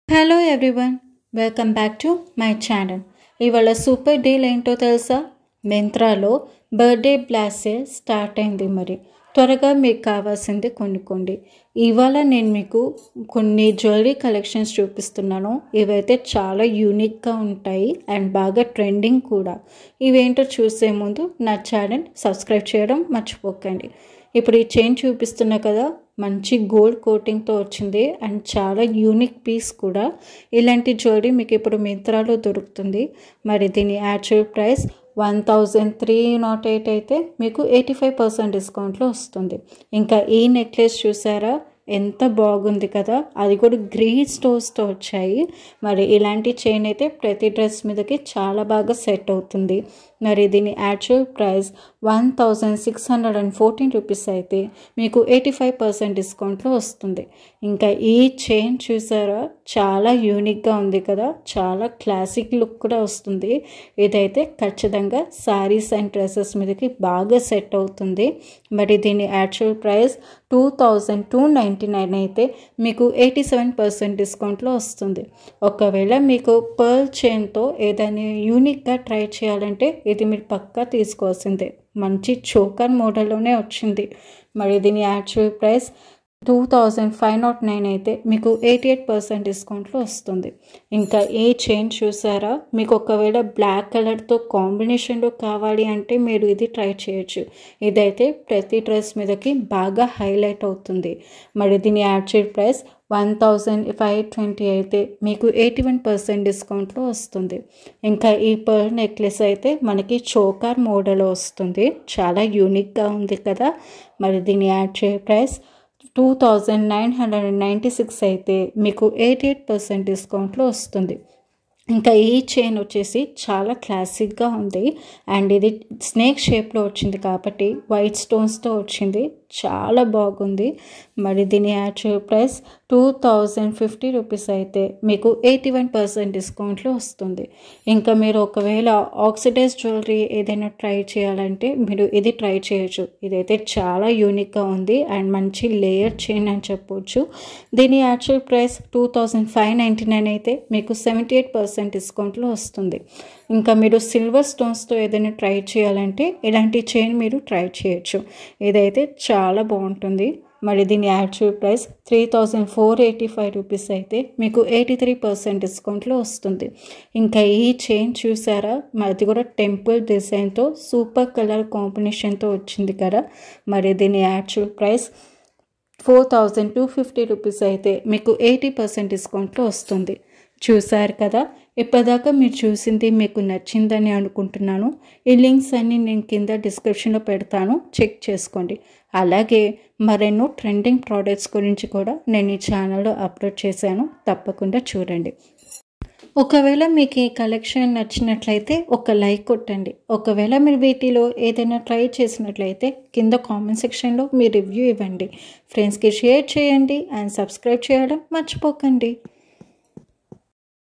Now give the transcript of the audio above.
Hello everyone, welcome back to my channel. ఇవాళ super deal ఏంటో తెలుసా? మింత్రాలో బర్త్డే బ్లాస్ట్ సేల్ స్టార్ట్ అయింది. మరి త్వరగా మీకు కావాల్సింది కొనుక్కోండి. ఇవాళ నేను మీకు కొన్ని జ్యువెలరీ కలెక్షన్స్ చూపిస్తున్నాను. ఇవైతే చాలా యూనిక్గా ఉంటాయి అండ్ బాగా ట్రెండింగ్ కూడా. ఇవేంటో చూసే ముందు నా ఛానల్ సబ్స్క్రైబ్ చేయడం మర్చిపోకండి. ఇప్పుడు ఈ చైన్ చూపిస్తున్నా కదా, మంచి గోల్డ్ కోటింగ్తో వచ్చింది అండ్ చాలా యూనిక్ పీస్ కూడా. ఇలాంటి జ్యువెలరీ మీకు ఇప్పుడు మింత్రాలో దొరుకుతుంది. మరి దీని యాక్చువల్ ప్రైస్ 1308 అయితే మీకు 85% డిస్కౌంట్లో వస్తుంది. ఇంకా ఈ నెక్లెస్ చూసారా, ఎంత బాగుంది కదా, అది కూడా గ్రీన్ స్టోన్స్తో వచ్చాయి. మరి ఇలాంటి చైన్ అయితే ప్రతి డ్రెస్ మీదకి చాలా బాగా సెట్ అవుతుంది. మరి దీని యాక్చువల్ ప్రైస్ 1614 రూపీస్ అయితే మీకు 85% డిస్కౌంట్లో వస్తుంది. ఇంకా ఈ చైన్ చూసారా, చాలా యూనిక్గా ఉంది కదా, చాలా క్లాసిక్ లుక్ కూడా వస్తుంది. ఇదైతే ఖచ్చితంగా శారీస్ అండ్ డ్రెస్సెస్ మీదకి బాగా సెట్ అవుతుంది. మరి దీని యాక్చువల్ ప్రైస్ 2299 అయితే మీకు 87% డిస్కౌంట్లో వస్తుంది. ఒకవేళ మీకు పర్ల్ చైన్తో ఏదైనా యూనిక్గా ట్రై చేయాలంటే ఇది మీరు పక్కా తీసుకోవాల్సిందే. మంచి చోకర్ మోడల్లోనే వచ్చింది. మరి దీని యాక్చువల్ ప్రైస్ 2509 అయితే మీకు 88% డిస్కౌంట్లో వస్తుంది. ఇంకా ఈ చైన్ చూసారా, మీకు ఒకవేళ బ్లాక్ కలర్తో కాంబినేషన్లో కావాలి అంటే మీరు ఇది ట్రై చేయొచ్చు. ఇదైతే ప్రతి డ్రెస్ మీదకి బాగా హైలైట్ అవుతుంది. మరి దీని యాక్చువల్ ప్రైస్ 1520 అయితే మీకు 81% డిస్కౌంట్లో వస్తుంది. ఇంకా ఈ పర్ల్ నెక్లెస్ అయితే మనకి చోకర్ మోడల్లో వస్తుంది. చాలా యూనిక్గా ఉంది కదా. మరి దీని యాక్చువల్ ప్రైస్ 2996 అయితే మీకు 88% డిస్కౌంట్లో వస్తుంది. ఇంకా ఈ చైన్ వచ్చేసి చాలా క్లాసిక్గా ఉంది అండ్ ఇది స్నేక్ షేప్లో వచ్చింది కాబట్టి వైట్ స్టోన్స్తో వచ్చింది. చాలా బాగుంది. మరి దీని యాక్చువల్ ప్రైస్ 2050 రూపీస్ అయితే మీకు 81% డిస్కౌంట్లో వస్తుంది. ఇంకా మీరు ఒకవేళ ఆక్సిడైజ్ జ్యువెలరీ ఏదైనా ట్రై చేయాలంటే మీరు ఇది ట్రై చేయొచ్చు. ఇదైతే చాలా యూనిక్గా ఉంది అండ్ మంచి లేయర్ చైన్ అని చెప్పొచ్చు. దీని యాక్చువల్ ప్రైస్ 2599 అయితే మీకు 78% డిస్కౌంట్లో వస్తుంది. ఇంకా మీరు సిల్వర్ స్టోన్స్తో ఏదైనా ట్రై చేయాలంటే ఇలాంటి చైన్ మీరు ట్రై చేయొచ్చు. ఇదైతే చాలా బాగుంటుంది. మరి దీని యాక్చువల్ ప్రైస్ 3485 రూపీస్ అయితే మీకు 83% డిస్కౌంట్లో వస్తుంది. ఇంకా ఈ చైన్ చూసారా, అది కూడా టెంపుల్ డిజైన్తో సూపర్ కలర్ కాంబినేషన్తో వచ్చింది కదా. మరి దీని యాక్చువల్ ప్రైస్ 4250 రూపీస్ అయితే మీకు 80% డిస్కౌంట్లో వస్తుంది. చూసారు కదా, ఇప్పటిదాకా మీరు చూసింది మీకు నచ్చిందని అనుకుంటున్నాను. ఈ లింక్స్ అన్నీ నేను కింద డిస్క్రిప్షన్లో పెడతాను, చెక్ చేసుకోండి. అలాగే మరెన్నో ట్రెండింగ్ ప్రోడక్ట్స్ గురించి కూడా నేను ఈ ఛానల్లో అప్లోడ్ చేశాను, తప్పకుండా చూడండి. ఒకవేళ మీకు ఈ కలెక్షన్ నచ్చినట్లయితే ఒక లైక్ కొట్టండి. ఒకవేళ మీరు వీటిలో ఏదైనా ట్రై చేసినట్లయితే కింద కామెంట్ సెక్షన్లో మీ రివ్యూ ఇవ్వండి. ఫ్రెండ్స్కి షేర్ చేయండి అండ్ సబ్స్క్రైబ్ చేయడం మర్చిపోకండి.